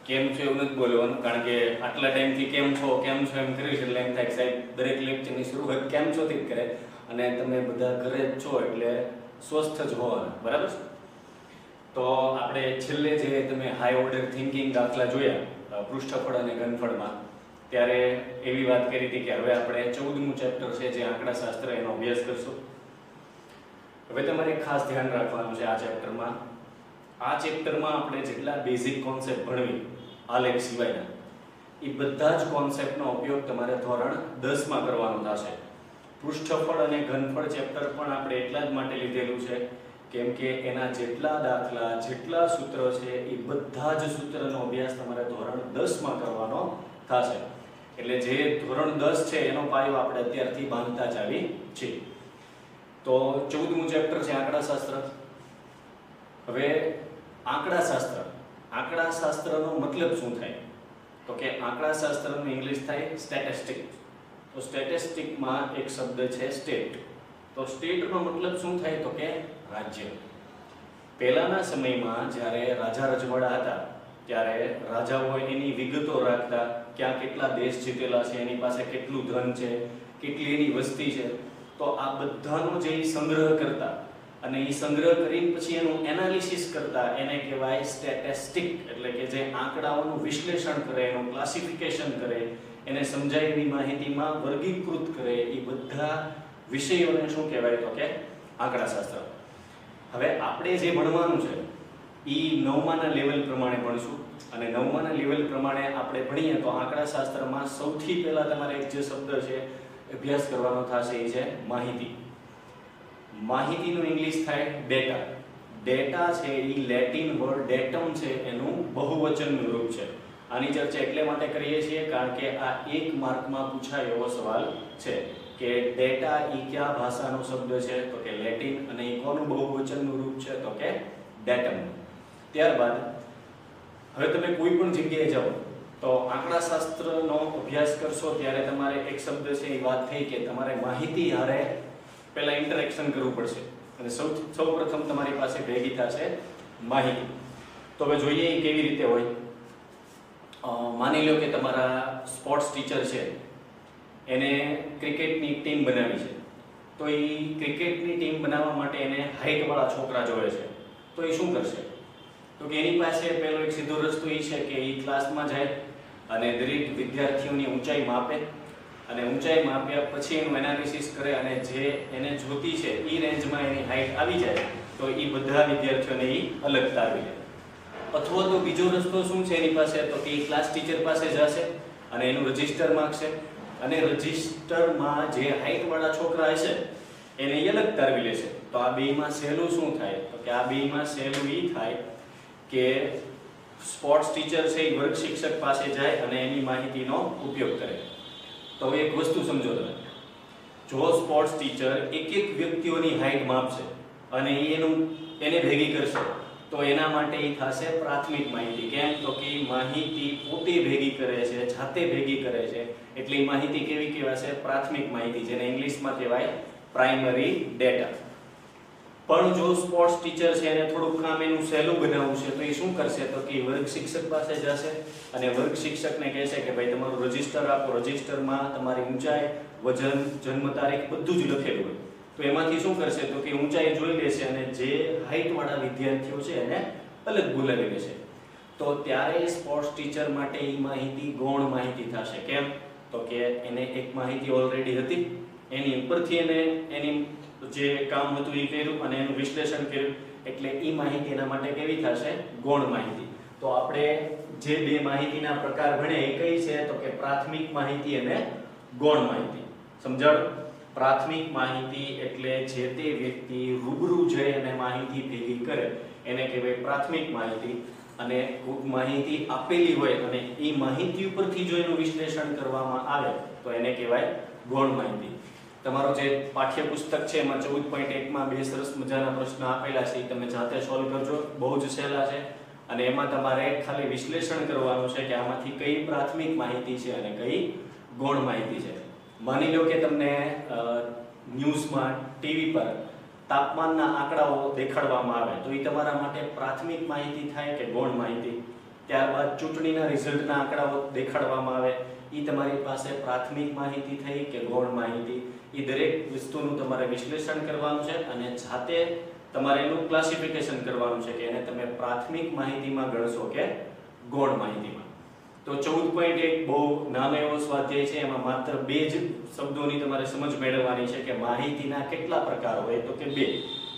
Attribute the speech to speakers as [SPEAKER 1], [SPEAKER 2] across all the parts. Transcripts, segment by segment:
[SPEAKER 1] કેમ છો એવું નથી બોલવાનું, કારણ કે આટલા ટાઈમથી કેમ છો એમ કર્યું છે એટલે એમ થાય કે સાહેબ દરેક લેક્ચરની શરૂઆત કેમ છો થી જ કરે, અને તમે બધા ઘરે જ છો એટલે સ્વસ્થ જ હોવાના, બરાબર છે? તો આપણે છેલ્લે જે તમે હાઈ ઓર્ડર થિંકિંગ દાખલા જોયા પૃષ્ઠફળ અને ઘનફળમાં, ત્યારે એવી વાત કરી હતી કે હવે આપણે 14મું ચેપ્ટર છે જે આંકડાશાસ્ત્ર, એનો અભ્યાસ કરશું. હવે તમારે ખાસ ધ્યાન રાખવાનું છે આ ચેપ્ટરમાં આપણે જેટલા બેઝિક કોન્સેપ્ટ ભણવી આલેખ સિવાયના, એ બધા જ કોન્સેપ્ટનો ઉપયોગ તમારે ધોરણ 10માં કરવાનો થશે. પૃષ્ઠફળ અને ઘનફળ ચેપ્ટર પણ આપણે એટલા જ માટે લીધેલું છે કેમ કે એના જેટલા દાખલા, જેટલા સૂત્ર છે એ બધા જ સૂત્રનો અભ્યાસ તમારે ધોરણ 10માં કરવાનો થશે. એટલે જે ધોરણ 10 છે એનો પાયો આપણે અત્યારથી બાંધતા જ આવી છીએ. તો 14મું ચેપ્ટર છે આંકડાશાસ્ત્ર. હવે આંકડાશાસ્ત્રનો મતલબ શું થાય? તો કે આંકડાશાસ્ત્રનું ઇંગ્લિશ થાય સ્ટેટિસ્ટિક. તો સ્ટેટિસ્ટિકમાં એક શબ્દ છે સ્ટેટ. તો સ્ટેટનો મતલબ શું થાય? તો કે રાજ્ય. પહેલાના સમયમાં જ્યારે રાજા રજવાડા હતા ત્યારે રાજાઓ એની વિગતો રાખતા, ક્યાં કેટલા દેશ જીતેલા છે, એની પાસે કેટલું ધન છે, કેટલી એની વસ્તી છે. તો આ બધાનો જે સંગ્રહ કરતા અને એ સંગ્રહ કરીને પછી એનું એનાલિસિસ કરતા, એને કહેવાય સ્ટેટિસ્ટિક. એટલે કે જે આંકડાઓનું વિશ્લેષણ કરે, એનું ક્લાસિફિકેશન કરે, એને સમજાય એવી માહિતીમાં વર્ગીકૃત કરે, એ બધા વિષયોને શું કહેવાય? તો કે આંકડાશાસ્ત્ર. હવે આપણે જે ભણવાનું છે એ 9માના લેવલ પ્રમાણે ભણશું, અને 9માના લેવલ પ્રમાણે આપણે ભણીએ તો આંકડાશાસ્ત્રમાં સૌથી પહેલા તમારે એક જે શબ્દ છે અભ્યાસ કરવાનો થશે એ છે માહિતી. માહિતીનું ઇંગ્લિશ થાય ડેટા. ડેટા છે એ લેટિન વર્ડ ડેટમ છે, એનું બહુવચનનું રૂપ છે. આની ચર્ચા એટલે માટે કરીએ છીએ કારણ કે આ 1 માર્કમાં પૂછાય એવો સવાલ છે કે ડેટા એ કયા ભાષાનો શબ્દ છે? તો કે લેટિન. અને એ કોનું બહુવચનનું રૂપ છે? તો કે ડેટમ. ત્યારબાદ હવે તમે કોઈ પણ જગ્યાએ જાઓ તો આંકડાશાસ્ત્રનો અભ્યાસ કરશો ત્યારે તમારે એક શબ્દ છે એ વાત થઈ કે તમારે માહિતી હારે પહેલા ઇન્ટરેક્શન કરવું પડશે, અને સૌપ્રથમ તમારી પાસે ભેગી થશે માહિતી. તો હવે જોઈએ એ કેવી રીતે હોય. માની લો કે તમારા સ્પોર્ટ્સ ટીચર છે, એને ક્રિકેટની ટીમ બનાવી છે. તો એ ક્રિકેટની ટીમ બનાવવા માટે એને હાઇટવાળા છોકરા જોઈએ છે. તો એ શું કરશે? તો કે એની પાસે પહેલો એક સીધો રસ્તો એ છે કે એ ક્લાસમાં જાય અને દરેક વિદ્યાર્થીઓની ઊંચાઈ માપે, અને ઊંચાઈ માપ્યા પછી એનું એનાલિસિસ કરે, અને જે એને જોતી છે એ રેન્જમાં એની હાઇટ આવી જાય તો એ બધા વિદ્યાર્થીઓને એ અલગ તારવી લે. અથવા તો બીજો રસ્તો શું છે એની પાસે? તો કે એ ક્લાસ ટીચર પાસે જશે અને એનું રજિસ્ટર માંગશે, અને રજિસ્ટરમાં જે હાઇટવાળા છોકરા હશે એને એ અલગ તારવી લેશે. તો આ બેમાં સહેલું શું થાય? તો કે આ બેમાં સહેલું એ થાય કે સ્પોર્ટ્સ ટીચર છે એ વર્ગ શિક્ષક પાસે જાય અને એની માહિતીનો ઉપયોગ કરે. તો હવે એક વસ્તુ સમજો તમે, જો સ્પોર્ટ્સ ટીચર એક વ્યક્તિઓની હાઇટ માપશે અને એને ભેગી કરશે તો એના માટે એ થશે પ્રાથમિક માહિતી. કેમ? તો કે માહિતી પોતે ભેગી કરે છે, જાતે ભેગી કરે છે, એટલે એ માહિતી કેવી કહેવાશે? પ્રાથમિક માહિતી, જેને ઇંગ્લિશમાં કહેવાય પ્રાઇમરી ડેટા. પણ જો સ્પોર્ટ્સ ટીચર છે એને થોડુંક કામ એનું સહેલું બનાવવું છે તો એ શું કરશે? તો કે વર્ગ શિક્ષક પાસે જશે અને વર્ગ શિક્ષકને કહેશે કે ભાઈ તમારું રજિસ્ટર આપો. રજિસ્ટરમાં તમારી ઊંચાઈ, વજન, જન્મ તારીખ બધું જ લખેલું હોય. તો એમાંથી શું કરશે? તો કે ઊંચાઈ જોઈ લેશે અને જે હાઇટવાળા વિદ્યાર્થીઓ છે એને અલગ બોલાવી લેશે. તો ત્યારે સ્પોર્ટ્સ ટીચર માટે એ માહિતી ગૌણ માહિતી થશે. કેમ? તો કે એને એક માહિતી ઓલરેડી હતી, એની ઉપરથી એને એની જે કામ હતું એ કર્યું અને એનું વિશ્લેષણ કર્યું, એટલે એ માહિતી એના માટે કેવી થશે? ગૌણ માહિતી. તો આપણે જે બે માહિતીના પ્રકાર ભણ્યા એ કઈ છે? તો કે પ્રાથમિક માહિતી અને ગૌણ માહિતી. સમજાણું? પ્રાથમિક માહિતી એટલે જે તે વ્યક્તિ રૂબરૂ જઈ અને માહિતી ભેગી કરે એને કહેવાય પ્રાથમિક માહિતી. અને માહિતી આપેલી હોય અને એ માહિતી ઉપરથી જો એનું વિશ્લેષણ કરવામાં આવે તો એને કહેવાય ગૌણ માહિતી. તમારો જે પાઠ્યપુસ્તક છે એમાં 14.1માં બે સરસ મજાના પ્રશ્ન આપેલા છે, એ તમે જાતે સોલ્વ કરજો, બહુ જ સહેલા છે. અને એમાં તમારે ખાલી વિશ્લેષણ કરવાનું છે કે આમાંથી કઈ પ્રાથમિક માહિતી છે અને કઈ ગૌણ માહિતી છે. માની લો કે તમને ન્યૂઝમાં, ટીવી પર તાપમાનના આંકડાઓ દેખાડવામાં આવે તો એ તમારા માટે પ્રાથમિક માહિતી થાય કે ગૌણ માહિતી? ત્યારબાદ ચૂંટણીના રિઝલ્ટના આંકડાઓ દેખાડવામાં આવે, એ તમારી પાસે પ્રાથમિક માહિતી થઈ કે ગૌણ માહિતી, એ દરેક વસ્તુનું તમારે વિશ્લેષણ કરવાનું છે અને જાતે તમારે એનું ક્લાસિફિકેશન કરવાનું છે કે એને તમે પ્રાથમિક માહિતીમાં ગણશો કે ગૌણ માહિતીમાં. તો 14.1 બહુ નાનો એવો સ્વાધ્યાય છે, એમાં માત્ર 2 જ શબ્દોની તમારે સમજ મેળવવાની છે કે માહિતીના કેટલા પ્રકાર હોય, તો કે 2,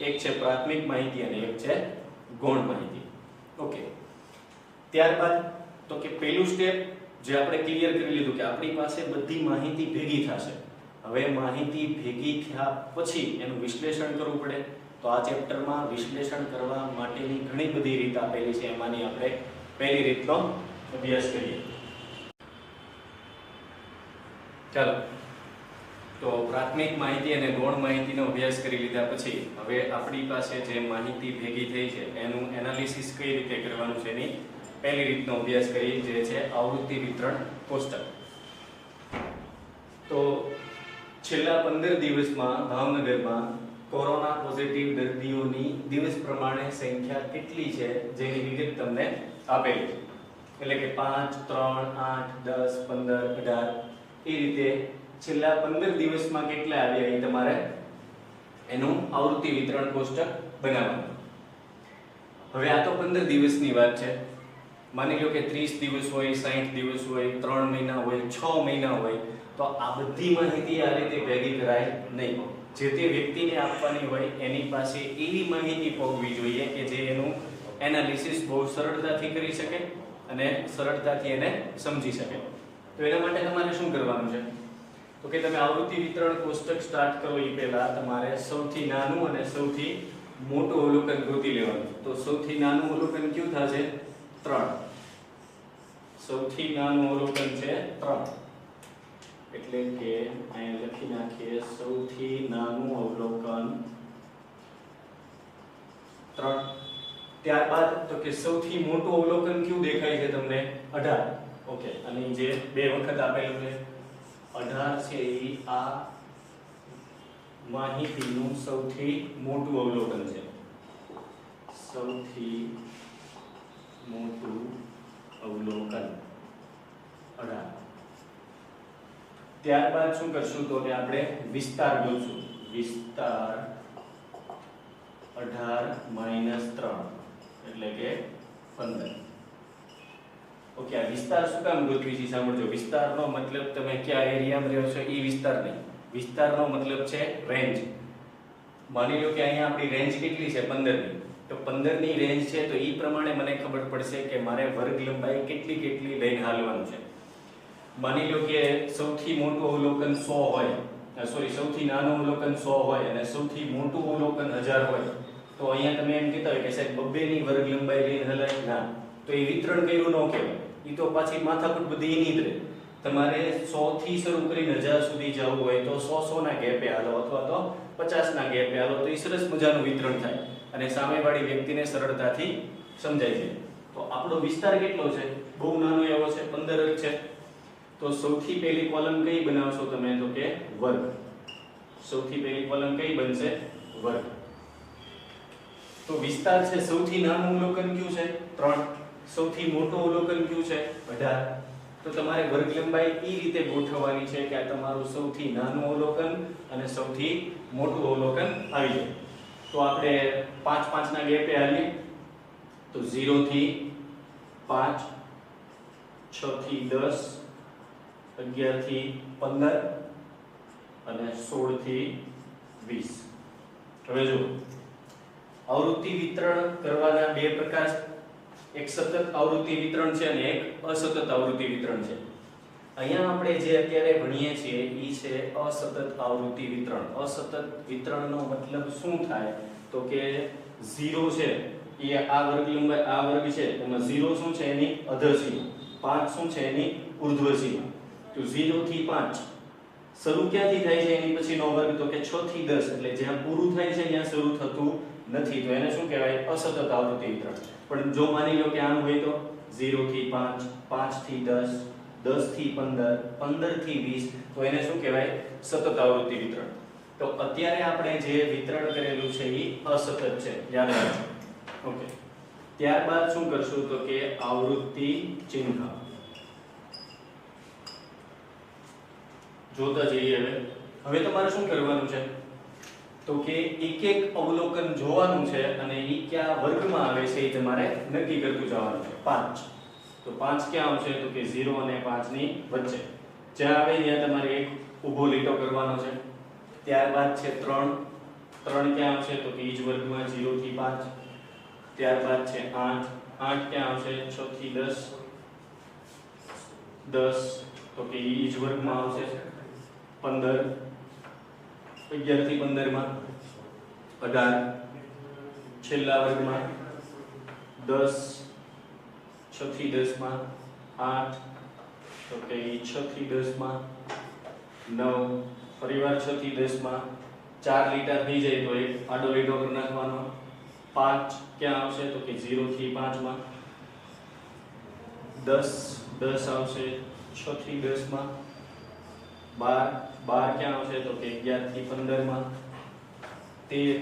[SPEAKER 1] એક છે પ્રાથમિક માહિતી અને એક છે ગૌણ માહિતી. ઓકે, ત્યારબાદ તો કે પહેલું સ્ટેપ જે આપણે ક્લિયર કરી લીધું કે આપણી પાસે બધી માહિતી ભેગી થશે. હવે માહિતી ભેગી થયા પછી એનું વિશ્લેષણ કરવું પડે. તો આ ચેપ્ટરમાં વિશ્લેષણ કરવા માટેની ઘણી બધી રીત આપેલી છે, એમાંની આપણે પહેલી રીતનો અભ્યાસ કરીએ. ચાલો, તો પ્રાથમિક માહિતી અને ગૌણ માહિતીનો અભ્યાસ કરી લીધા પછી હવે આપણી પાસે જે માહિતી ભેગી થઈ છે એનું એનાલિસિસ કઈ રીતે કરવાનું છે એની પહેલી રીતનો અભ્યાસ કરીએ, જે છે આવૃત્તિ વિતરણ કોષ્ટક. તો છેલ્લા 15 દિવસમાં ભાવનગરમાં કોરોના પોઝિટિવ દર્દીઓની દિવસ પ્રમાણે સંખ્યા કેટલી છે જેની વિગત તમને આપેલી છે. એટલે કે 5, 3, 8, 10, 15, 18 એ રીતે છેલ્લા 15 દિવસમાં કેટલા આવ્યા એ તમારે એનું આવૃત્તિ વિતરણ કોષ્ટક બનાવવાનું. હવે આ તો 15 દિવસની વાત છે. માની લો કે 30 દિવસ હોય, 60 દિવસ હોય, 3 મહિના હોય, 6 મહિના હોય, તો આ બધી માહિતી આ રીતે ભેગી કરાય નહીં. જે તે વ્યક્તિને આપવાની હોય એની પાસે એવી માહિતી હોવી જોઈએ કે જે એનું એનાલિસિસ બહુ સરળતાથી કરી શકે અને સરળતાથી એને સમજી શકે. તો એના માટે તમારે શું કરવાનું છે, તો કે તમે આવૃત્તિ વિતરણ કોષ્ટક સ્ટાર્ટ કરો એ પહેલા તમારે સૌથી નાનું અને સૌથી મોટું અવલોકન ગોતી લેવાનું. તો સૌથી નાનું અવલોકન કયું થશે? 3. સૌથી નાનું અવલોકન છે 3, એટલે કે અહીં લખી નાખીએ સૌથી નાનું અવલોકન 3. ત્યારબાદ તો કે સૌથી મોટું અવલોકન કયું દેખાય છે તમને? 18. ઓકે, અને જે 2 વખત આપેલું છે 18 છે એ આ માહિતીનું સૌથી મોટું અવલોકન છે. સૌથી મોટું અવલોકન 18. ત્યારબાદ શું કરશું તો કે આપણે વિસ્તાર ગોતશું. વિસ્તાર 18 - 3 એટલે કે 15. ઓકે, આ વિસ્તાર શું કામ ગોતવી છે સાંભળજો. વિસ્તારનો મતલબ તમે કયા એરિયામાં રહો છો એ વિસ્તાર નહીં. વિસ્તારનો મતલબ છે રેન્જ. માની લો કે અહીંયા આપણી રેન્જ કેટલી છે? 15 ની. તો 15 ની રેન્જ છે તો એ પ્રમાણે મને ખબર પડશે કે મારે વર્ગ લંબાઈ કેટલી લઈને હાલવાનું છે. માની લો કે સૌથી મોટું અવલોકન 100 હોય, સૌથી નાનું અવલોકન 100 હોય અને સૌથી મોટું અવલોકન 1000 હોય, તો અહીંયા તમે એમ કહેતા હોય કે સાહેબ 2 ની વર્ગ લંબાઈ લઈને હલાય ના, તો એ વિતરણ કર્યું ન કહેવાય. એ તો પાછી માથાકૂટ બધી એની જ રહે. તમારે 100 થી શરૂ કરીને 1000 સુધી જવું હોય તો 100 ના ગેપે હાલો અથવા તો 50 ના ગેપે હાલો, તો એ સરસ મજાનું વિતરણ થાય અને સામેવાળી વ્યક્તિને સરળતાથી સમજાય છે. તો આપણો વિસ્તાર કેટલો છે? બહુ નાનો એવો છે, 15 જ છે. તો સૌથી પહેલી કોલમ કઈ બનાવશો તમે? તો કે વર્ગ. સૌથી પહેલી કોલમ કઈ બનશે? વર્ગ. તો વિસ્તાર છે, સૌથી નાનું અવલોકન કયું છે? 3. સૌથી મોટું અવલોકન કયું છે? 18. તો તમારે વર્ગ લંબાઈ એ રીતે ગોઠવવાની છે કે આ તમારું સૌથી નાનું અવલોકન અને સૌથી મોટું અવલોકન આવી જાય. તો આપણે 5 ના ગેપે હાલીએ તો 0 થી 5, 6 થી 10, 11 થી 15 અને 16 થી 20. હવે જો આવૃત્તિ વિતરણ કરવાના 2 પ્રકાર, એક સતત આવૃત્તિ વિતરણ છે અને એક અસતત આવૃત્તિ વિતરણ છે. અહીંયા આપણે જે અત્યારે ભણીએ છીએ એ છે અસતત આવૃત્તિ વિતરણ. અસતત વિતરણનો મતલબ શું થાય તો કે 0 છે એ આ વર્ગ લંબાઈ, આ વર્ગ છે એમાં 0 શું છે? એની અધઃસીમા. 5 શું છે? એની ઉર્ધ્વસીમા. તો 0 થી 5 શરૂ ક્યાંથી થાય છે એની પછીનો વર્ગ? તો કે 6 થી 10, એટલે જ્યાં પૂરું થાય છે ત્યાં શરૂ થતું નથી. તો એને શું કહેવાય? અસતત આવૃત્તિ વિતરણ. પણ જો માની લો કે આમ હોય તો 0 થી 5, 5 થી 10, 10 થી 15, 15 થી 20, તો એને શું કહેવાય? સતત આવૃત્તિ વિતરણ. તો અત્યારે આપણે જે વિતરણ કરેલું છે એ અસતત છે, યાદ રાખજો. ઓકે, ત્યારબાદ શું કરશું તો કે આવૃત્તિ ચિહ્ન જોતા જઈએ। હવે તમારે શું કરવાનું છે તો કે એક એક અવલોકન જોવાનું છે અને ઈ કયા વર્ગમાં આવે છે એ તમારે નક્કી કરતું જવાનું છે। 5 તો 5 ક્યાં આવશે તો કે 0 અને 5 ની વચ્ચે જ્યાં આવે ત્યાં તમારે એક ઊભો લીટો કરવાનો છે। ત્યારબાદ છે 3 3 ક્યાં આવશે તો કે ઈ જ વર્ગમાં 0 થી 5। ત્યારબાદ છે 8 8 ક્યાં આવશે 6 થી 10 10 તો કે ઈ જ વર્ગમાં આવશે। 15 11 થી 15 માં 18 છેલ્લા વર્ગમાં 10 6 થી 10 માં 8 તો કે ઈ 6 થી 10 માં 9 ફરીવાર 6 થી 10 માં 4 લીટા થઈ જાય તો એક આડો લીટો કરી નાખવાનો। 5 ક્યાં આવશે તો કે 0 થી 5 માં 10 10 આવશે 6 થી 10 માં 12 12 ક્યાં આવશે તો કે 11 થી 15 માં 13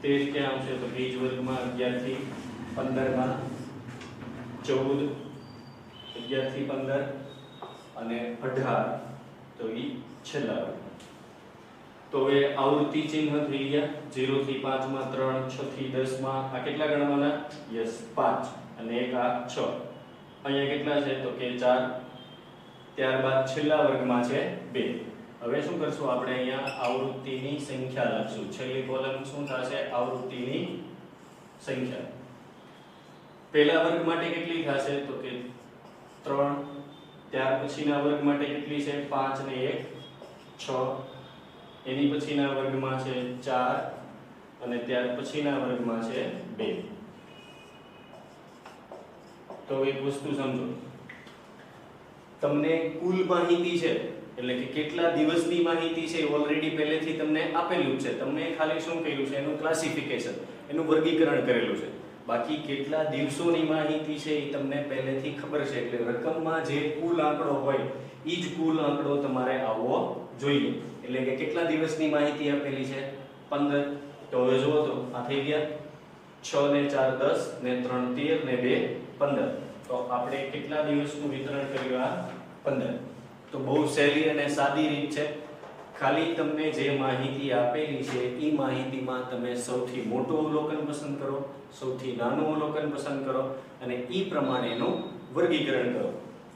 [SPEAKER 1] 13 ક્યાં આવશે તો કે ઈ જ વર્ગમાં 11 થી 15 માં 14 11 થી 15 અને 18 તો ઈ છેલ્લા વર્ગમાં। તો હવે આવૃત્તિ ચિહ્ન થઈ ગયા 0 થી 5 માં 3 6 થી 10 માં આ કેટલા ગણવાના યસ 5 અને એક આ 6 અહીંયા કેટલા છે તો કે 4 ત્યારબાદ છેલ્લા વર્ગમાં છે 2। હવે શું કરશું આપણે અહીંયા આવૃત્તિની સંખ્યા લખશું। છેલ્લી કોલમ શું થશે આવૃત્તિની સંખ્યા। પહેલા વર્ગ માટે કેટલી થશે તો કે 3 ત્યાર પછીના વર્ગ માટે કેટલી છે 5 ને 1 6 એની પછીના વર્ગમાં છે 4 અને ત્યાર પછીના વર્ગમાં છે 2। તો એક વસ્તુ સમજો તમને કુલ માહિતી છે એટલે કે કેટલા દિવસની માહિતી છે ઓલરેડી પહેલેથી તમને આપેલું છે। તમને ખાલી શું કર્યું છે એનું ક્લાસિફિકેશન એનું વર્ગીકરણ કરેલું છે। બાકી કેટલા દિવસોની માહિતી છે એ તમને પહેલેથી ખબર છે એટલે રકમમાં જે કુલ આંકડો હોય ઈ જ કુલ આંકડો તમારે આવવો જોઈએ। એટલે કે કેટલા દિવસની માહિતી આપેલી છે 15 તો હવે જુઓ તો આ થઈ ગયા 6 ને 4 10 ને 3 13 ને 2 15 તો આપણે કેટલા દિવસનું વિતરણ કર્યું આ 15। તો બહુ સહેલી અને સાદી રીત છે। ખાલી તમને જે માહિતી આપેલી છે એ માહિતીમાં તમે સૌથી મોટું અવલોકન પસંદ કરો સૌથી નાનું અવલોકન પસંદ કરો અને એ પ્રમાણેનું વર્ગીકરણ કરો।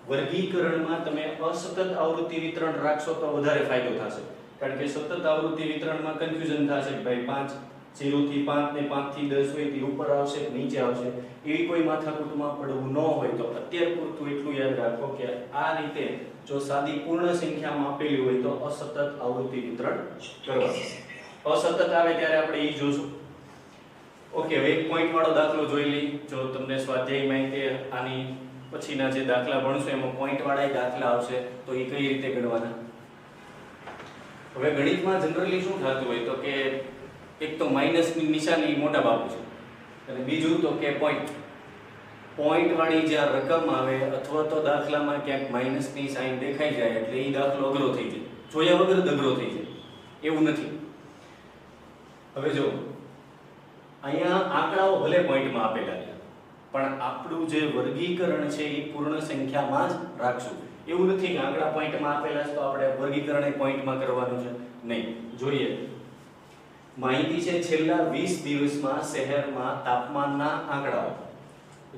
[SPEAKER 1] વર્ગીકરણમાં તમે અસતત આવૃત્તિ વિતરણ રાખશો તો વધારે ફાયદો થશે કારણ કે સતત આવૃત્તિ વિતરણમાં કન્ફ્યુઝન થશે કે ભાઈ 5 0 થી 5 ને 5 થી 10 હોય તે ઉપર આવશે કે નીચે આવશે એવી કોઈ માથાકૂટમાં પડવું ન હોય તો અત્યાર પૂરતું એટલું યાદ રાખો કે આ રીતે જો સાદી પૂર્ણ સંખ્યામાં આપેલી હોય તો અસતત આવૃત્તિ વિતરણ કરવાનું। અસતત આવે ત્યારે આપણે એ જોશું। ઓકે હવે એક પોઈન્ટ વાળો દાખલો જોઈ લઈ। જો તમને સ્વાધ્યાયમાં તે આની પછીના જે દાખલા ભણશો એમાં પોઈન્ટ વાળા દાખલા આવશે તો એ કઈ રીતે ગણવાના। હવે ગણિતમાં જનરલી શું થતું હોય તો કે એક તો માઈનસની નિશાની મોટા બાબુ છે અને બીજું તો કે પોઈન્ટ વાળી જ્યાં રકમ આવે અથવા તો દાખલામાં ક્યાંક માઈનસની સાઈન દેખાઈ જાય એટલે એ દાખલો અઘરો થઈ જાય જોયા વગર જ અઘરો થઈ જાય એવું નથી। હવે જો અહીંયા આંકડાઓ ભલે પોઈન્ટમાં આપેલા છે પણ આપણું જે વર્ગીકરણ છે એ પૂર્ણ સંખ્યામાં જ રાખશું। એવું નથી કે આંકડા પોઈન્ટમાં આપેલા છે તો આપણે વર્ગીકરણ પોઈન્ટમાં કરવાનું છે નહીં। જોઈએ માહિતી છે છેલ્લા 20 દિવસમાં શહેરમાં તાપમાનના આંકડાઓ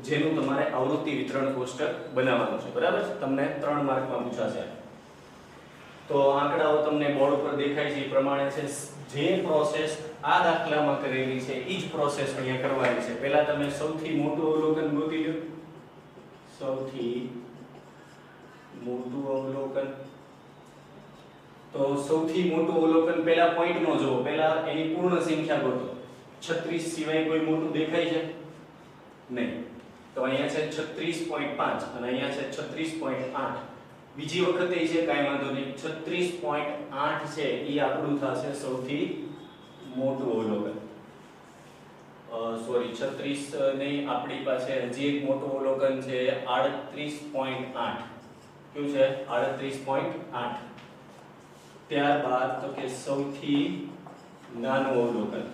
[SPEAKER 1] જેનું તમારે આવૃત્તિ વિતરણ કોષ્ટક બનાવવાનું છે બરાબર છે। તમને 3 માર્કમાં પૂછાશે તો આંકડાઓ તમને બોર્ડ ઉપર દેખાય છે એ પ્રમાણે છે। જે પ્રોસેસ આ દાખલામાં કરેલી છે એ જ પ્રોસેસ અહીંયા કરવાની છે। પહેલા તમે સૌથી મોટું અવલોકન ગોતી લો। સૌથી મોટું અવલોકન તો સૌથી મોટું અવલોકન પહેલા પોઈન્ટ નો જોવો પહેલા એની પૂર્ણ સંખ્યા ગોતો। 36 સિવાય કોઈ મોટું દેખાય છે નહીં તો અહીંયા છે 36.5 અને અહીંયા છે 36.8 બીજી વખત એ છે કાઈ વાંધો નહીં 36.8 છે એ આપણું થશે સૌથી મોટું અવલોકન। સોરી 36 નહીં આપણી પાસે હજી એક મોટું અવલોકન છે 38.8 કેવું છે 38.8 ત્યારબાદ તો કે સૌથી નાનું અવલોકન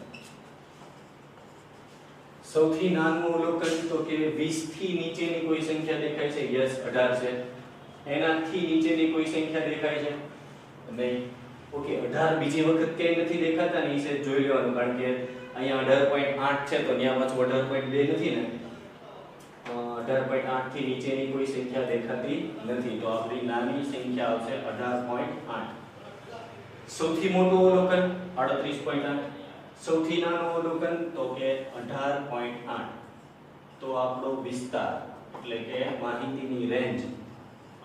[SPEAKER 1] સૌથી નાનું અવલોકન તો કે 20 થી નીચેની કોઈ સંખ્યા દેખાય છે? યસ, 18 છે. એનાથી નીચેની કોઈ સંખ્યા દેખાય છે? નહીં. ઓકે, 18 બીજી વખત ક્યાંય નથી દેખાતા ને, એ જોઈ લેવાનું, કારણ કે અહીંયા 18.8 છે તો ત્યાં પાછું 18.2 નથી ને. 18.8 થી નીચેની કોઈ સંખ્યા દેખાતી નથી, તો આપણી નાની સંખ્યા આવશે 18.8. સૌથી મોટું અવલોકન 38.8, સૌથી નાનું અવલોકન તો કે 18.8. તો આપણો વિસ્તાર એટલે કે માહિતીની રેન્જ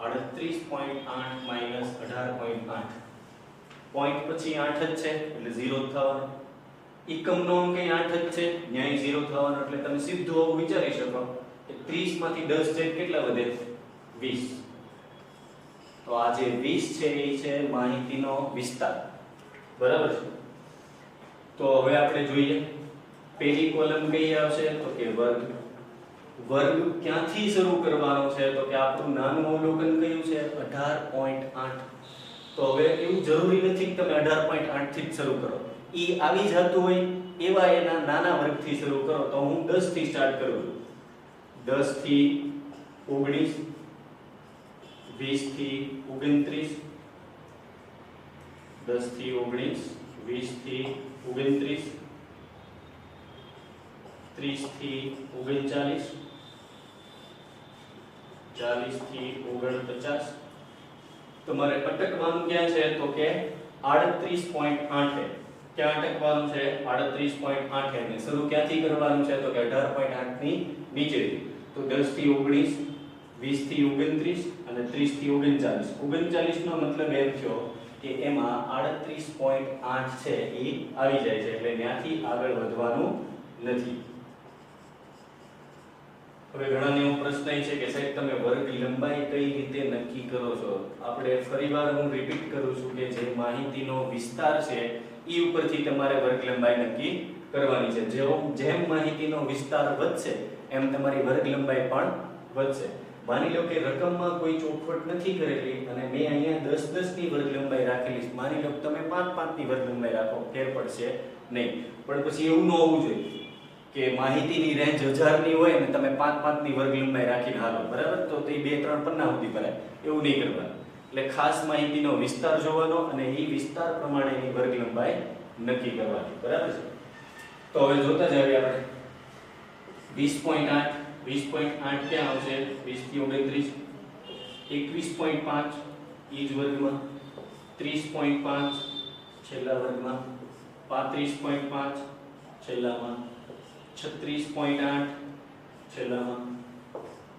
[SPEAKER 1] 38.8 માઈનસ 18.8. પોઈન્ટ પછી 8 જ છે એટલે 0 થવાનું. એકમનો અંક અહીં 8 જ છે, ન્યાય 0 થવાનું, એટલે તમે સીધું આવું વિચારી શકો કે 30 માંથી 10 જાય કેટલા વધે? 20. તો આ જે 20 છે એ છે માહિતીનો વિસ્તાર. બરાબર છે? તો હવે આપણે જોઈએ પહેલી કોલમ કઈ આવશે તો કે વર્ગ. વર્ગ ક્યાંથી શરૂ કરવાનો છે તો કે આપણું નાનું અવલોકન કયું છે? 18.8. તો હવે એવું જરૂરી નથી કે તમે 18.8 થી જ શરૂ કરો. ઈ આવી જતું હોય એવા એના નાના વર્ગથી શરૂ કરો. તો હું 10 થી સ્ટાર્ટ કરું છું. 10 થી 19, 20 થી 29, 10 થી 19, 20 થી 29, 30 થી 39, 40 થી 49. તમારે અટકવાનું ક્યાં છે તો કે 38.8. ક્યાં અટકવાનું છે? 38.8. ને શરૂ ક્યાંથી કરવાનું છે તો કે 18.8 ની નીચેથી. તો 10 થી 19, 20 થી 29 અને 30 થી 39. 39 નો મતલબ એમ થયો કે એમાં 38.8 છે એ આવી જાય છે, એટલે ત્યાંથી આગળ વધવાનું નથી. હવે ઘણાને એવો પ્રશ્ન છે કે સાહેબ તમે વર્ગ લંબાઈ કઈ રીતે નક્કી કરો છો? આપણે ફરીવાર હું રિપીટ કરું છું કે જે માહિતીનો વિસ્તાર છે એ ઉપરથી તમારે વર્ગ લંબાઈ નક્કી કરવાની છે. જેમ માહિતીનો વિસ્તાર વધશે એમ તમારી વર્ગ લંબાઈ પણ વધશે. માની લો કે રકમમાં કોઈ ચોખવટ નથી કરેલી અને મેં અહીંયા 10-10 ની વર્ગ લંબાઈ રાખેલી છે. માની લો કે તમે 5-5 ની વર્ગ લંબાઈ રાખો, ફેર પડશે નહીં. પણ પછી એવું ન હોવું જોઈએ કે માહિતીની રેન્જ 1000 ની હોય ને તમે 5-5 ની વર્ગ લંબાઈ રાખીને હાલો, બરાબર? તો તે 2-3 પન્ના સુધી ભરાય, એવું નહીં કરવાનું. એટલે ખાસ માહિતીનો વિસ્તાર જોવાનો અને એ વિસ્તાર પ્રમાણેની વર્ગ લંબાઈ નક્કી કરવાની. બરાબર છે? તો હવે જોતા જઈએ આપણે 20.8. 20.8 ક્યાં આવશે? 20 થી 29, 21.5 ઈ જ વર્ગમાં, 30.5 છેલ્લા વર્ગમાં, 35.5 છેલ્લામાં, 36.8 છેલ્લામાં,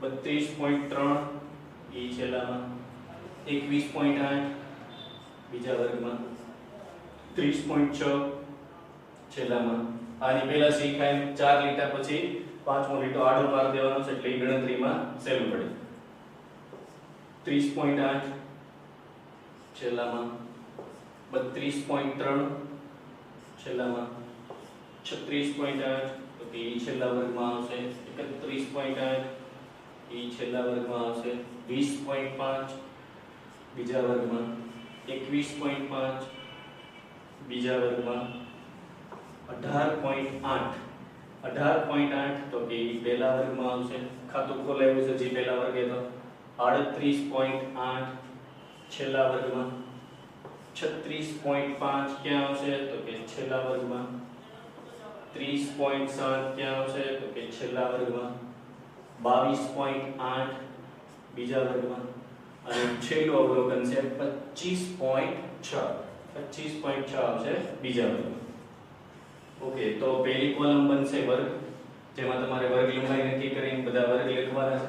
[SPEAKER 1] 32.3 ઈ છેલ્લામાં, 21.8 બીજા વર્ગમાં, 30.6 છેલ્લામાં. આની પહેલા શીખાય 4 લીટા પછી 5મો લીટો આડો માર દેવાનો છે એટલે ગણતરીમાં સહેલું પડે. 30.8 છેલ્લામાં, 32.3 છેલ્લામાં, 36.8 તો કે ઈ છેલ્લા વર્ગમાં આવશે, 31.8 ઈ છેલ્લા વર્ગમાં આવશે, 20.5 બીજા વર્ગમાં, 21.5 બીજા વર્ગમાં, 18.8 તો કે ઈ પહેલા વર્ગમાં આવશે. ખાતું ખોલાવ્યું છે જે પહેલા વર્ગે તો 38.8 છેલ્લા વર્ગમાં, 36.5 ક્યાં આવશે તો કે છેલ્લા વર્ગમાં, 30.7 ક્યાં આવશે તો કે છેલ્લા વર્ગમાં, 22.8 બીજા વર્ગમાં અને છેલ્લું અવલોકન છે 25.6. 25.6 આવશે બીજા વર્ગમાં. ઓકે, તો પહેલી કોલમ બનશે વર્ગ, જેમાં તમારે વર્ગ લંબાઈ નક્કી કરીને બધા વર્ગ લખવાના છે.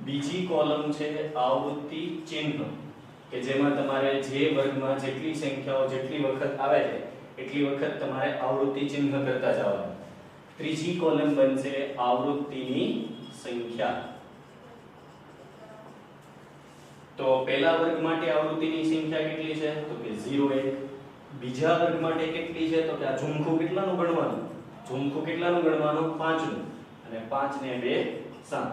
[SPEAKER 1] બીજી કોલમ છે આવૃત્તિ ચિહ્ન, કે જેમાં તમારે જે વર્ગમાં જેટલી સંખ્યાઓ જેટલી વખત આવે છે એટલી વખત તમારે આવૃત્તિ ચિહ્ન કરતા જવાનું. ત્રીજી કોલમ બનશે આવૃત્તિની સંખ્યા. તો પહેલા વર્ગ માટે આવૃત્તિની સંખ્યા કેટલી છે તો કે 0 1. બીજા વર્ગ માટે કેટલી છે તો કે આ ઝુમખું કેટલાનું ગણવાનું? ઝુમખું કેટલાનું ગણવાનું? 5 નું. અને 5 ને 2 7.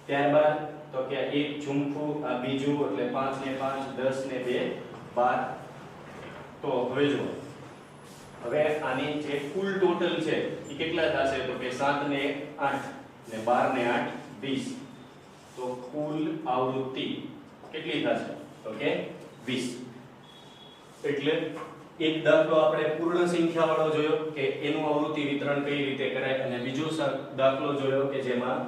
[SPEAKER 1] ત્યારબાદ તો કે એક ઝુમખું, આ બીજું, એટલે 5 ને 5 10 ને 2 12. તો હવે જો હવે આની જે કુલ ટોટલ છે એ કેટલા થશે તો કે 7 ને 8 ને 12 ને 8 20 તો કુલ આવૃત્તિ કેટલી થશે તો કે 20 એટલે એક દાખલો આપણે પૂર્ણ સંખ્યા વાળો જોયો કે એનું આવૃત્તિ વિતરણ કઈ રીતે કરાય અને બીજો દાખલો જોયો કે જેમાં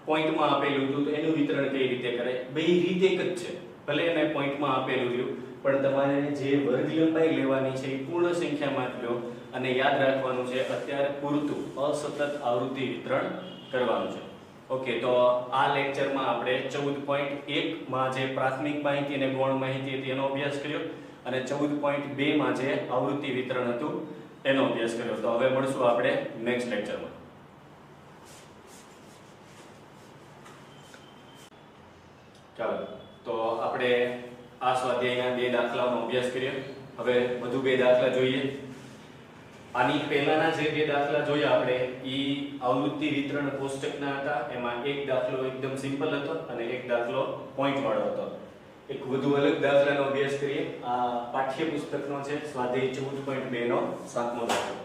[SPEAKER 1] પોઈન્ટમાં આપેલું હતું તો એનું વિતરણ કઈ રીતે કરાય બે રીત એક જ છે ભલે એને પોઈન્ટમાં આપેલું રહ્યું પણ તમારે જે વર્ગ લંબાઈ લેવાની છે એ પૂર્ણ સંખ્યામાં જ લો અને યાદ રાખવાનું છે અત્યારે પૂરતું અસતત આવૃત્તિ વિતરણ કરવાનું છે ઓકે તો આ લેક્ચરમાં આપણે 14.1 માં જે પ્રાથમિક માહિતી અને ગૌણ માહિતી હતી એનો અભ્યાસ કર્યો અને 14.2 માં જે આવૃત્તિ વિતરણ હતું એનો અભ્યાસ કર્યો તો હવે મળશું આપણે નેક્સ્ટ લેક્ચરમાં ચાલો તો આપણે આ સ્વાધ્યાયના બે દાખલાઓનો અભ્યાસ કરીએ હવે વધુ બે દાખલા જોઈએ આની પહેલાના જે બે દાખલા જોયા આપણે ઈ આવૃત્તિ વિતરણ કોષ્ટકના હતા એમાં એક દાખલો એકદમ સિમ્પલ હતો અને એક દાખલો પોઈન્ટ વાળો હતો એક વધુ અલગ દાખલાનો અભ્યાસ કરીએ આ પાઠ્યપુસ્તકનો છે સ્વાધ્યાય 14.2 નો 7મો દાખલો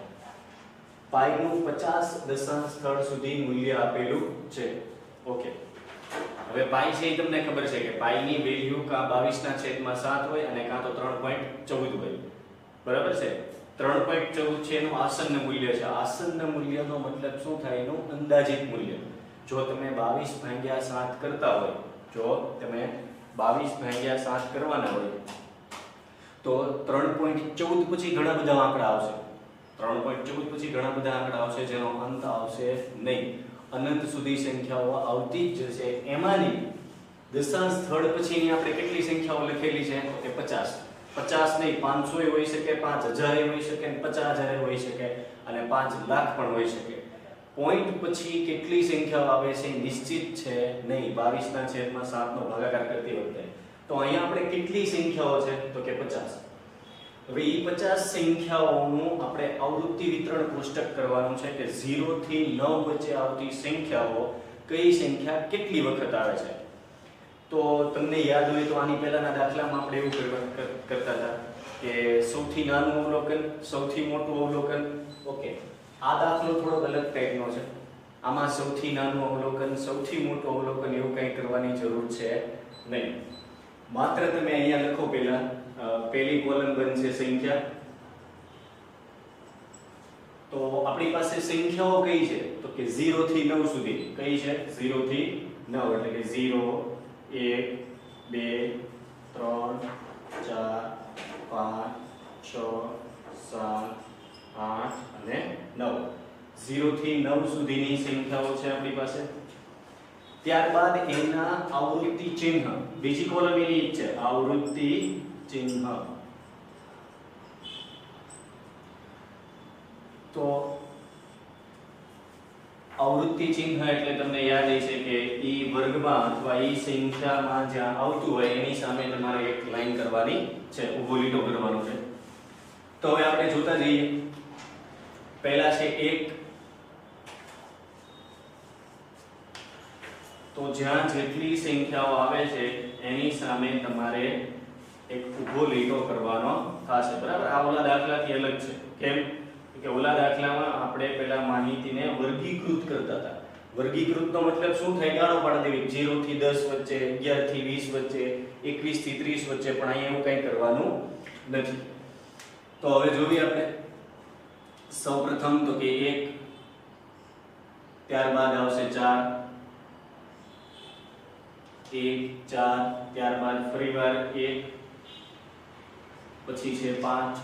[SPEAKER 1] પાઈનું 50 દશાંશ સ્થળ સુધી મૂલ્ય આપેલું છે ઓકે હવે પાઈ છે એ તમને ખબર છે કે પાઈની વેલ્યુ કાં 22/7 હોય અને કાં તો 3.14 હોય બરાબર છે 3.14 છે એનું આસન્ન મૂલ્ય છે આસન્ન મૂલ્યનો મતલબ શું થાય એનું અંદાજિત મૂલ્ય જો તમે 22/7 કરતા હોય જો તમે 22/7 કરવાના હોય તો 3.14 પછી ઘણા બધા આંકડા આવશે 3.14 પછી ઘણા બધા આંકડા આવશે જેનો અંત આવશે નહીં અનંત સુધી સંખ્યાઓ આવતી જ જશે એમાંની દશાંશ સ્થળ પછીની આપણે કેટલી સંખ્યાઓ લખેલી છે કે 50 નહીં 500 હોઈ શકે 5000 હોઈ શકે અને 50000 હોઈ શકે અને 5 લાખ પણ હોઈ શકે પોઈન્ટ પછી કેટલી સંખ્યાઓ આવે છે નિશ્ચિત છે નહીં 22/7 નો ભાગાકાર કરતી વખતે તો અહીંયા આપણે કેટલી સંખ્યાઓ છે તો કે 50 હવે એ 50 સંખ્યાઓનું આપણે આવૃત્તિ વિતરણ કોષ્ટક કરવાનું છે કે 0 થી 9 વચ્ચે આવતી સંખ્યાઓ કઈ સંખ્યા કેટલી વખત આવે છે તો તમને યાદ હોય તો આની પહેલાના દાખલામાં આપણે એવું કરતા હતા કે સૌથી નાનું અવલોકન સૌથી મોટું અવલોકન ઓકે આ દાખલો થોડો અલગ ટાઈપનો છે આમાં સૌથી નાનું અવલોકન સૌથી મોટું અવલોકન એવું કંઈ કરવાની જરૂર છે નહીં માત્ર તમે અહીંયા લખો પહેલા પહેલી કોલમ બનશે સંખ્યા તો આપણી પાસે સંખ્યાઓ કઈ છે તો કે 0 થી 9 સુધી કઈ છે 0 થી 9 એટલે કે 0 1 2 3 4 5 6 7 8 અને 9 0 થી 9 સુધીની સંખ્યાઓ છે આપણી પાસે ત્યારબાદ એના આવૃત્તિ ચિહ્ન બીજી કોલમ એની જ છે આવૃત્તિ ચિહ્ન તો આવૃત્તિ ચિહ્ન એટલે તમને યાદ હશે કે ઈ વર્ગમાં અથવા ઈ સંખ્યામાં જ્યાં આવતું હોય એની સામે તમારે એક લાઈન કરવાની છે ઊભો લીટો કરવાનો છે તો હવે આપણે જોતા જઈએ પહેલા છે 1 તો જ્યાં જેટલી સંખ્યાઓ આવે છે એની સામે તમારે એક ઊભો લીટો કરવાનો થશે બરાબર આ ઓલા દાખલાથી અલગ છે કેમ કે ઓલા દાખલામાં આપણે પહેલા માહિતીને વર્ગીકૃત કરતા હતા વર્ગીકૃતનો મતલબ શું થાય ગાળો પાડી દેવી 0 થી 10 વચ્ચે 11 થી 20 વચ્ચે 21 થી 30 વચ્ચે પણ અહીંયા એવું કંઈ કરવાનું નથી તો હવે જોઈએ આપણે સૌપ્રથમ તો કે 1 ત્યારબાદ આવશે 4 1 4 ત્યારબાદ ફરીવાર 1 પછી છે 5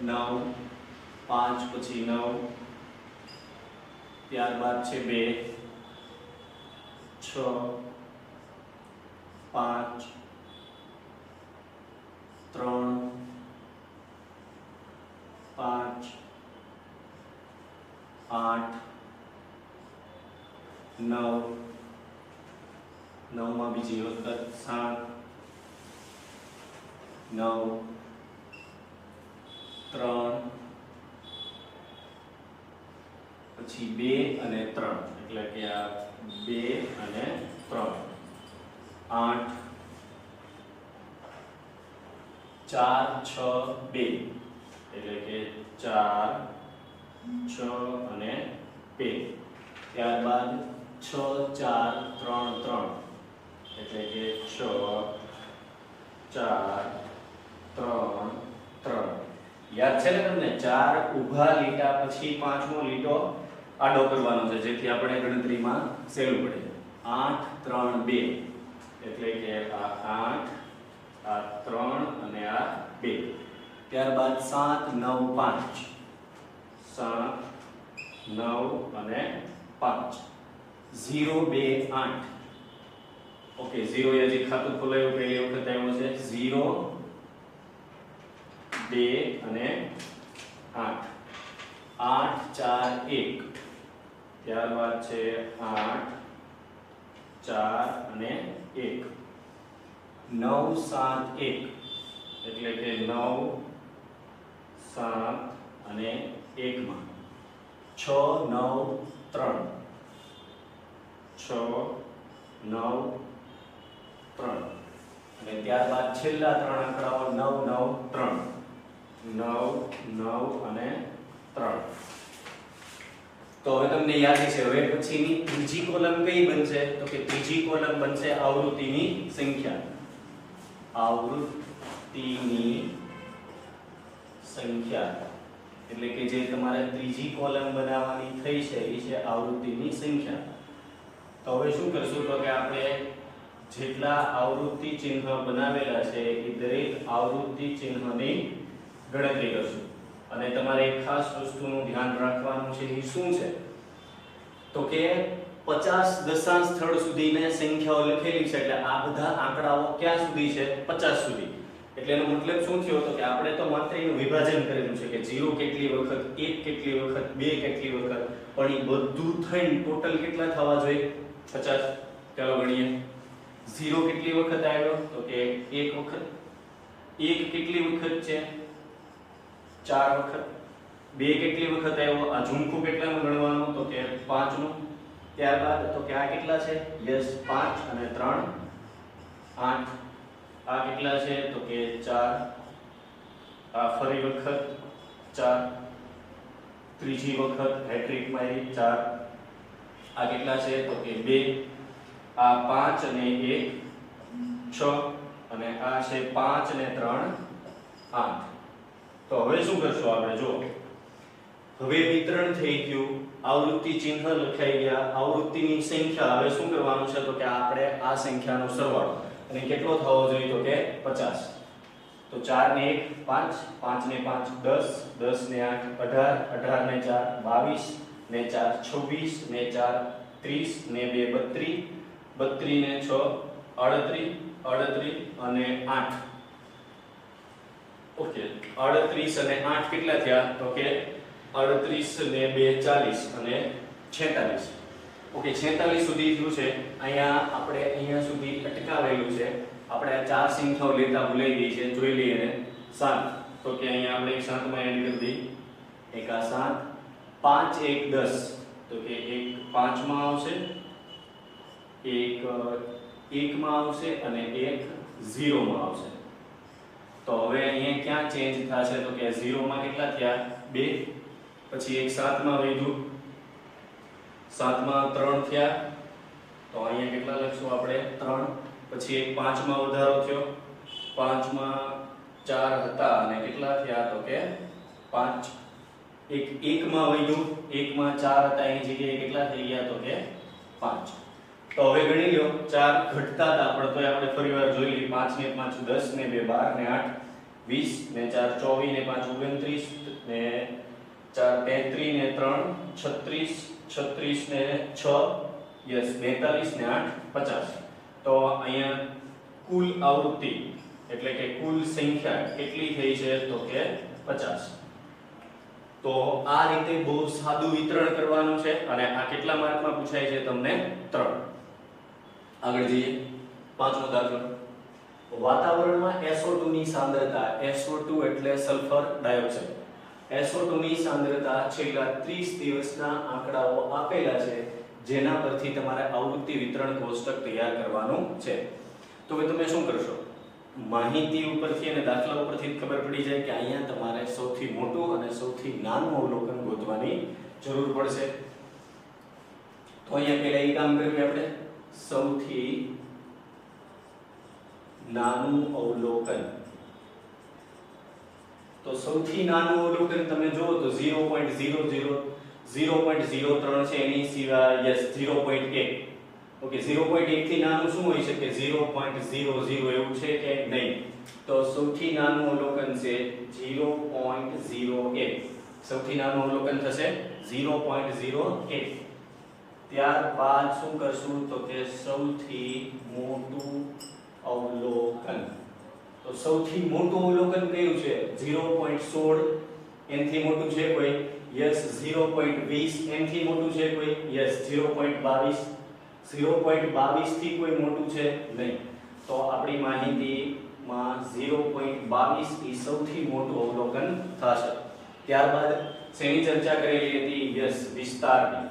[SPEAKER 1] 9 5 પછી 9 ત્યારબાદ છે 2 6 5 3 5 8 9 માં બીજી વખત 7 9 3 પછી 2 અને 3 એટલે કે આ 2 અને 3 8 4 6 2 એટલે કે 4 6 અને 2 ત્યારબાદ 6 4 3 3 એટલે કે 6 4 3 3 યાદ છે ને તમને? 4 ઊભા લીટા પછી પાંચમો લીટો આડો કરવાનો છે જેથી આપણે ગણતરીમાં સહેલું પડે. 8 3 2 એટલે કે આ 8 આ 3 અને આ 2. ત્યારબાદ 7 9 5 7 9 અને 5 0 2 8. ઓકે 0 એ હજી ખાતું ખોલાયું પહેલી વખત આવ્યું છે. 0 2 અને 8 8 4 1. ત્યારબાદ છે 8 4 અને 1 9 7 1 એટલે કે 9 7 અને 1 માં 6 9 3 6 9 3 અને ત્યારબાદ છેલ્લા ત્રણ આંકડાઓ 9 9 3 9 9 અને 3. તો હવે તમને યાદ છે. હવે પછીની ત્રીજી કોલમ કઈ બનશે? તો કે ત્રીજી કોલમ બનશે આવૃત્તિની સંખ્યા. આવૃત્તિની સંખ્યા એટલે કે જે તમારે ત્રીજી કોલમ બનાવવાની થઈ છે એ છે આવૃત્તિની સંખ્યા. તો હવે શું કરશું? તો કે આપણે જેટલા આવૃત્તિ ચિહ્ન બનાવેલા છે એ દરેક આવૃત્તિ ચિહ્નની ગણતરી કરશું. અને તમારે એક ખાસ વસ્તુનું ધ્યાન રાખવાનું છે. એ શું છે? તો કે 50 દશાંશ સ્થળ સુધીની સંખ્યાઓ લખેલી છે એટલે આ બધા આંકડાઓ ક્યાં સુધી છે? 50 સુધી. એટલે એનો મતલબ શું થયો? તો કે આપણે તો માત્ર એનું વિભાજન કરેલું છે કે 0 કેટલી વખત, 1 કેટલી વખત, 2 કેટલી વખત, પણ એ બધું થઈને ટોટલ કેટલા થવા જોઈએ? 50. ચાલો ગણીએ. 0 કેટલી વખત આવ્યો? તો કે 1 વખત. 1 કેટલી વખત છે? 4 વખત. 2 કેટલી વખત આવ્યો? આ ઝુમખું કેટલાનું ગણવાનું? તો કે 5 નું. ત્યારબાદ તો કે આ કેટલા છે? યસ 5 અને 3 8. આ કેટલા છે? તો કે 4. આ ફરી વખત 4. ત્રીજી વખત હેટ્રિક મારી 4. આ કેટલા છે? તો કે 2. આ 5 અને 1 6 અને આ છે 5 અને 3 8. તો હવે શું કરશું આપણે? જો હવે વિતરણ થઈ ગયું, આવૃત્તિ ચિહ્ન લખાઈ ગયા, આવૃત્તિની સંખ્યા. હવે શું કરવાનું છે? તો કે આપણે આ સંખ્યાનો સરવાળો અને કેટલો થવો જોઈએ? તો કે 50. તો 4 ને 1 5, 5 ને 5 10, 10 ને 8 18, 18 ને 4 22, ને 4 26, ને 4 30, ને 2 32, 32 ને 6 38, 38 અને 8. ઓકે 38 અને 8 કેટલા થયા? તો કે 38 ને 2 40 અને 46. ઓકે 46 સુધી થયું છે. અહીંયા આપણે અહીંયા સુધી અટકાવેલું છે. આપણે આ ચાર સંખ્યાઓ લેતા ભૂલાઈ ગઈ છે. જોઈ લઈએ ને. 7. તો કે અહીંયા આપણે એક 7 માં એડ કરી દઈએ. એક આ 7 5 1 10. તો કે એક 5 માં આવશે, એક 1 માં આવશે અને એક 0 માં આવશે. તો હવે અહીંયા ક્યાં ચેન્જ થશે? તો કે 0 માં કેટલા થયા? 2. પછી એક 7 માં વધ્યું, 7 માં 3 થયા. તો અહીંયા કેટલા લખશું આપણે? 3. પછી એક 5 માં વધારો થયો, 5 માં 4 હતા અને કેટલા થયા? તો કે 5. એક 1 માં વધ્યું, 1 માં 4 હતા એની જગ્યાએ કેટલા થઈ ગયા? તો કે 5. તો હવે ગણી લો. 4 ઘટતા હતા પણ તોય આપણે ફરીવાર જોઈ લઈએ. 5 ને 5 10, ને 2 12, ને 8 20, ને 4 24, ને 5 29, ને 4 33, ને 3 36, 36 ને 6 યસ 42, ને 8 50. તો અહીંયા કુલ આવૃત્તિ એટલે કે કુલ સંખ્યા કેટલી થઈ છે? તો કે 50. તો આ રીતે બહુ સાદું વિતરણ કરવાનું છે અને આ કેટલા માર્કમાં પૂછાય છે? તમને 3. આગળ જઈએ. પાંચમો દાખલો. વાતાવરણમાં SO2 ની સાંદ્રતા, SO2 એટલે સલ્ફર ડાયોક્સાઇડ, SO2 ની સાંદ્રતા છેલ્લા 30 દિવસના આંકડાઓ આપેલા છે જેના પરથી તમારે આવૃત્તિ વિતરણ કોષ્ટક તૈયાર કરવાનું છે. તો હવે તમે શું કરશો? માહિતી ઉપરથી અને દાખલા ઉપરથી ખબર પડી જાય કે અહીંયા તમારે સૌથી મોટું અને સૌથી નાનું અવલોકન ગોતવાની જરૂર પડશે. તો અહીંયા પહેલા એ કામ કર્યું આપણે, સૌથી નાનું અવલોકન. તો સૌથી નાનું અવલોકન તમે જુઓ તો 0.03 છે, એની સિવાય યસ 0.1. ઓકે, 0.1 થી નાનું શું હોઈ શકે? 0.00 એવું છે કે નહીં? તો સૌથી નાનું અવલોકન છે 0.01. સૌથી નાનું અવલોકન થશે 0.01. ત્યારબાદ શું કરશું તો કે સૌથી મોટું અવલોકન. તો સૌથી મોટું અવલોકન કયું છે? 0.16. એનથી મોટું છે કોઈ? યસ. 0.20. એનથી મોટું છે કોઈ? યસ. 0.22. 0.22 થી કોઈ મોટું છે નહીં. તો આપણી માહિતીમાં 0.22 એ સૌથી મોટું અવલોકન થશે. ત્યારબાદ શેની ચર્ચા કરેલી હતી? યસ, વિસ્તારની.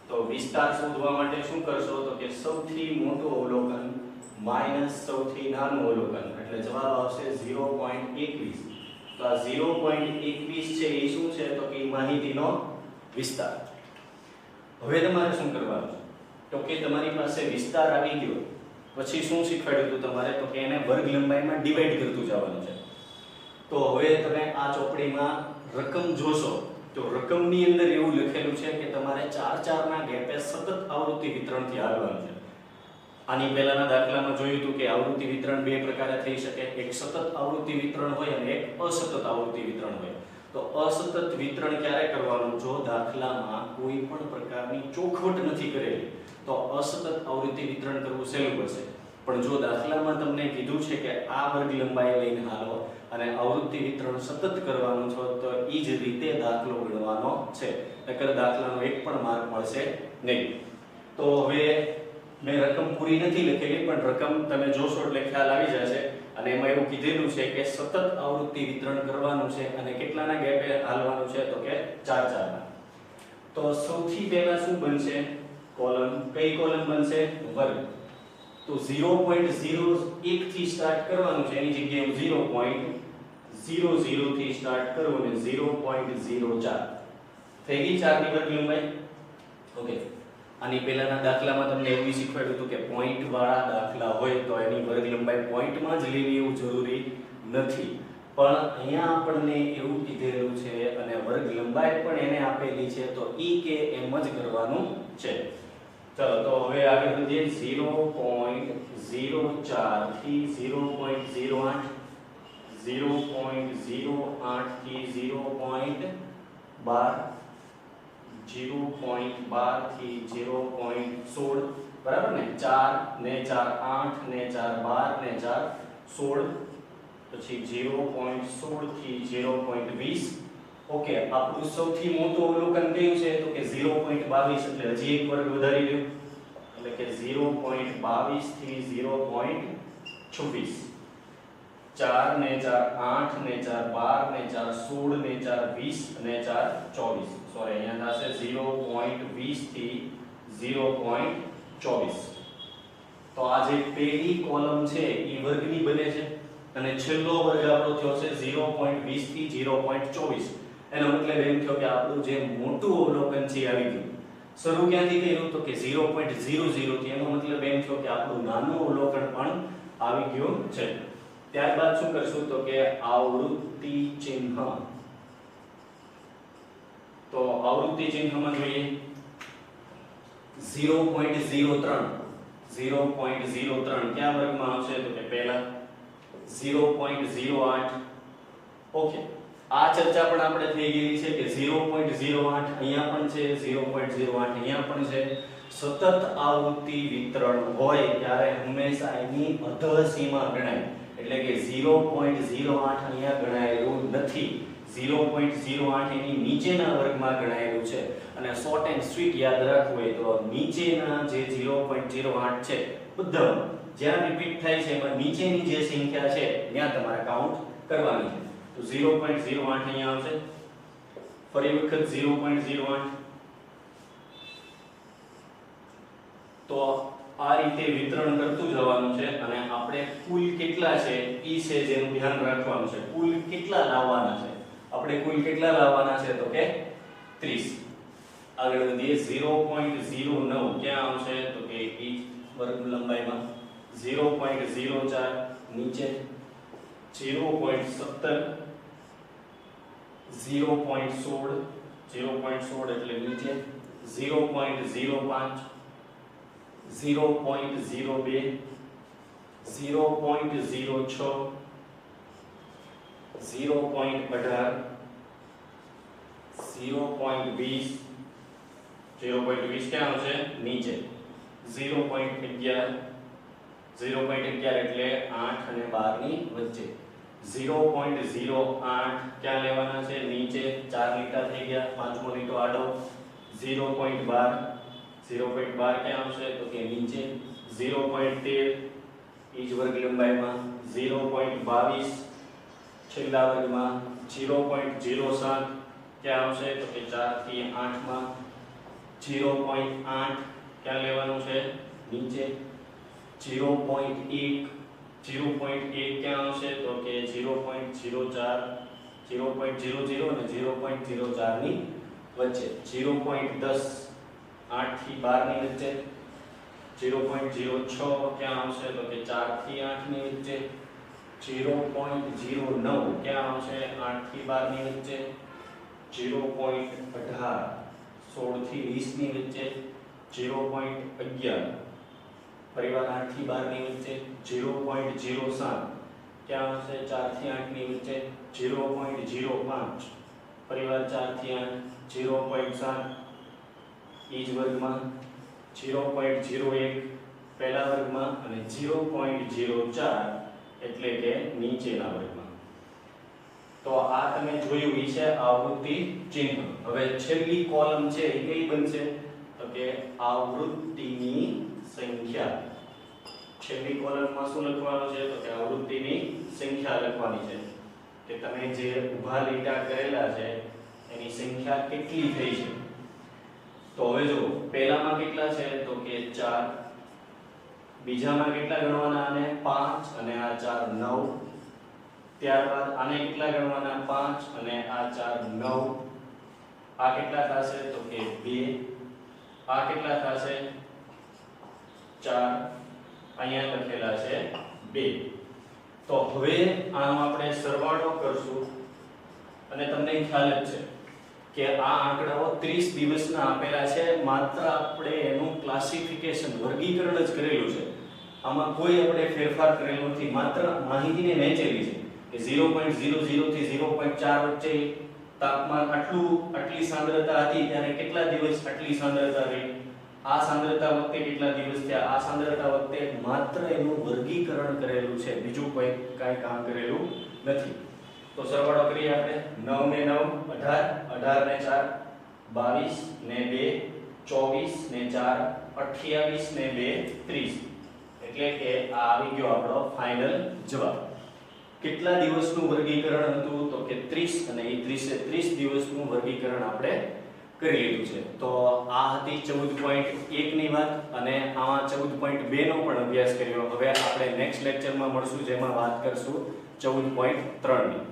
[SPEAKER 1] તો વિસ્તાર શોધવા માટે શું કરશો તો કે સૌથી મોટું અવલોકન માઈનસ સૌથી નાનું અવલોકન, એટલે જવાબ આવશે 0.21. તો આ 0.21 છે એ શું છે તો કે માહિતીનો વિસ્તાર. હવે તમારે શું કરવાનું છે તો કે તમારી પાસે વિસ્તાર આવી ગયો પછી શું શીખવાડ્યું હતું તમારે તો કે એને વર્ગ લંબાઈમાં ડિવાઈડ કરતું જવાનું છે. તો હવે તમે આ ચોપડીમાં રકમ જોશો તો રકમની અંદર એવું લખેલું છે કે તમારે 4 ના ગેપે સતત આવૃત્તિ વિતરણથી હાલવાનું છે. આની પહેલાના દાખલામાં જોયું હતું કે આવૃત્તિ વિતરણ બે પ્રકારે થઈ શકે, એક સતત આવૃત્તિ વિતરણ હોય અને એક અસતત આવૃત્તિ વિતરણ હોય. તો અસતત વિતરણ ક્યારે કરવાનું? જો દાખલામાં કોઈ પણ પ્રકારની ચોખવટ નથી કરેલી તો અસતત આવૃત્તિ વિતરણ કરવું સહેલું પડશે. પણ જો દાખલામાં તમને કીધું છે કે આ વર્ગ લંબાઈ લઈને હાલો અને આવૃત્તિ વિતરણ સતત કરવાનું છે તો એ જ રીતે દાખલો ગણવાનો છે, નકર દાખલાનો એક પણ માર્ક મળશે નહીં. તો હવે મેં રકમ પૂરી નથી લખેલી પણ રકમ તમે જોશો એટલે ખ્યાલ આવી જશે. અને એમાં એવું કીધેલું છે કે સતત આવૃત્તિ વિતરણ કરવાનું છે અને કેટલાના ગેપે હાલવાનું છે તો કે 4 ના. તો સૌથી પહેલા શું બનશે? કોલમ. કઈ કોલમ બનશે? વર્ગ. તો 0.01 થી સ્ટાર્ટ કરવાનું છે, એની જગ્યાએ 0.00 થી સ્ટાર્ટ કરવું અને 0.04 થઈ ગઈ 4 ની વર્ગ લંબાઈ. ઓકે, આની પહેલાના દાખલામાં તમને એવું શીખવાડ્યું હતું કે પોઈન્ટ વાળા દાખલા હોય તો એની વર્ગ લંબાઈ પોઈન્ટમાં જ લેવી એવું જરૂરી નથી, પણ અહીંયા આપણને એવું કીધેલું છે અને વર્ગ લંબાઈ પણ એને આપેલી છે તો ઈ કે એમ જ કરવાનું છે. ચલો તો હવે આગળ વધીએ. 0.04 થી 0.08, 0.08 થી 0.12, 0.12 થી 0.16, બરાબર ને? 4 ને 4 8 ને 4 12 ને 4 16, પછી 0.16 થી 0.20. ઓકે, આપણું સૌથી મોટું અવલોકન કયું છે તો કે 0.22, એટલે હજી એક વર્ગ વધારી લ્યો એટલે કે 0.22 થી 0.26. 4 ને 4 8 ને 4 12 ને 4 16 ને 4 20 ને 4 24. સોરી, અહીંયા થશે 0.20 થી 0.24. તો આ જે પહેલી કોલમ છે એ વર્ગની બને છે અને છેલ્લો વર્ગ આપણો થયો છે 0.20 થી 0.24. એનો મતલબ એમ થયો કે આપણું જે મોટું અવલોકન છે આવી ગયું. શરૂ ક્યાંથી કર્યું તો કે 0.00 થી. એનો મતલબ એમ થયો કે આપણું નાનું અવલોકન પણ આવી ગયું છે. ત્યારબાદ શું કરશું તો કે આવૃત્તિ ચિહ્ન. તો આવૃત્તિ ચિહ્નમાં જોઈએ 0.03. 0.03 ક્યાં વર્ગમાં આવશે તો કે પહેલા 0.08. ઓકે, આ ચર્ચા પણ આપણે થઈ ગયેલી છે કે 0.08 અહીંયા પણ છે, 0.08 અહીંયા પણ છે. સતત આવૃત્તિ વિતરણ હોય ત્યારે હંમેશા એની અધસીમા ગણાય, એટલે કે 0.08 અહીંયા ગણાયેલું નથી, 0.08 એની નીચેના વર્ગમાં ગણાયેલું છે. અને શોર્ટ એન્ડ સ્વીટ યાદ રાખવું હોય તો નીચેના જે 0.08 છે બધા જ્યાં રિપીટ થાય છે એમાં નીચેની જે સંખ્યા છે ત્યાં તમારે કાઉન્ટ કરવાની છે. તો 0.08 અહીંયા આવશે. ફરી વખત 0.08. તો આ રીતે વિતરણ કરતું જવાનું છે અને આપણે કુલ કેટલી કેટલા છે ઈ છે જેનું ધ્યાન રાખવાનું છે. કુલ કેટલા લાવવાના છે આપણે, કુલ કેટલા લાવવાના છે તો કે 30. આગળ વધીએ. 0.09 ક્યાં આવશે તો કે ઈચ વર્ગ લંબાઈમાં. 0.04 નીચે. 0.17 0.16 0.16 એટલે નીચે. 0.05 0.02 0.06 0.18 0.20 0.20 ક્યાં આવશે નીચે. 0.11 0.11 એટલે 8 અને 12 ની વચ્ચે. 0.08 ક્યાં લેવાના છે નીચે. 4 લીટા થઈ ગયા, પાંચમો લીટો આડો. 0.12 0.12 ક્યાં આવશે તો કે નીચે. 0.13 ઈજ વર્ગ લંબાઈમાં. 0.22 છેલ્લા વર્ગમાં. 0.07 ક્યાં આવશે તો કે 4 થી 8 માં. 0.8 ક્યાં લેવાનું છે નીચે. 0.1 0.1 ક્યાં આવશે તો કે 0.04 0.00 અને 0.04 ની વચ્ચે. 0.10 8 થી 12 ની વચ્ચે. 0.06 ક્યાં આવશે તો કે 4 થી 8 ની વચ્ચે. 0.09 ક્યાં આવશે 8 થી 12 ની વચ્ચે. 0.18 16 થી 20 ની વચ્ચે. 0.11 પરિવાર 8 થી 12 ની વચ્ચે. 0.07 ક્યાં આવશે 4 થી 8 ની વચ્ચે. 0.05 પરિવાર 4 થી 8. 0.7 ઈજ વર્ગમાં. 0.01 પહેલા વર્ગમાં અને 0.04 એટલે કે નીચેના વર્ગમાં. તો આ તમે જોયું ઈ છે આવૃત્તિ ચિહ્ન. હવે છેલ્લી કોલમ છે એ કઈ બનશે તો કે આવૃત્તિની સંખ્યા. છેલ્લી કોલમમાં શું લખવાનું છે તો કે આવૃત્તિની સંખ્યા લખવાની છે કે તમે જે ઊભા લીટા કરેલા છે એની સંખ્યા કેટલી થઈ છે. તો હવે જો પહેલામાં કેટલા છે તો કે 4, બીજામાં કેટલા ગણવાના આને 5 અને આ 4 9. ત્યારબાદ આને કેટલા ગણવાના 5 અને આ 4 9. આ કેટલા થશે તો કે 2. આ કેટલા થશે 4. અહીંયા લખેલા છે 2. તો હવે આનો આપણે સરવાળો કરશું અને તમને ખ્યાલ જ છે કે આ આંકડાઓ 30 દિવસના આપેલા છે. માત્ર આપણે એનું ક્લાસિફિકેશન વર્ગીકરણ જ કરેલું છે. આમાં કોઈ આપણે ફેરફાર કરેલો નથી, માત્ર માહિતીને વહેંચેલી છે કે 0.00 થી 0.4 વચ્ચે તાપમાન આટલી સાંદ્રતા હતી ત્યારે કેટલા દિવસ આટલી સાંદ્રતા રહી. આ સાંદ્રતા વખતે કેટલા દિવસ થયા. આ સાંદ્રતા વખતે માત્ર એનું વર્ગીકરણ કરેલું છે, બીજું કોઈ કાઈ કામ કરેલું નથી. તો સરવાળો કરીએ આપણે. 9 ને 9 18, 18 ને 4 22 ને 2 24 ને 4 28 ને 2 30. એટલે કે આ આવી ગયો આપણો ફાઇનલ જવાબ. કેટલા દિવસનું વર્ગીકરણ હતું તો કે 30 અને એ 30 દિવસનું વર્ગીકરણ આપણે કરી લીધું છે. તો આ હતી 14.1 ની વાત અને આમાં 14.2 નો પણ અભ્યાસ કર્યો. હવે આપણે નેક્સ્ટ લેક્ચરમાં મળશું જેમાં વાત કરશું 14.3 ની.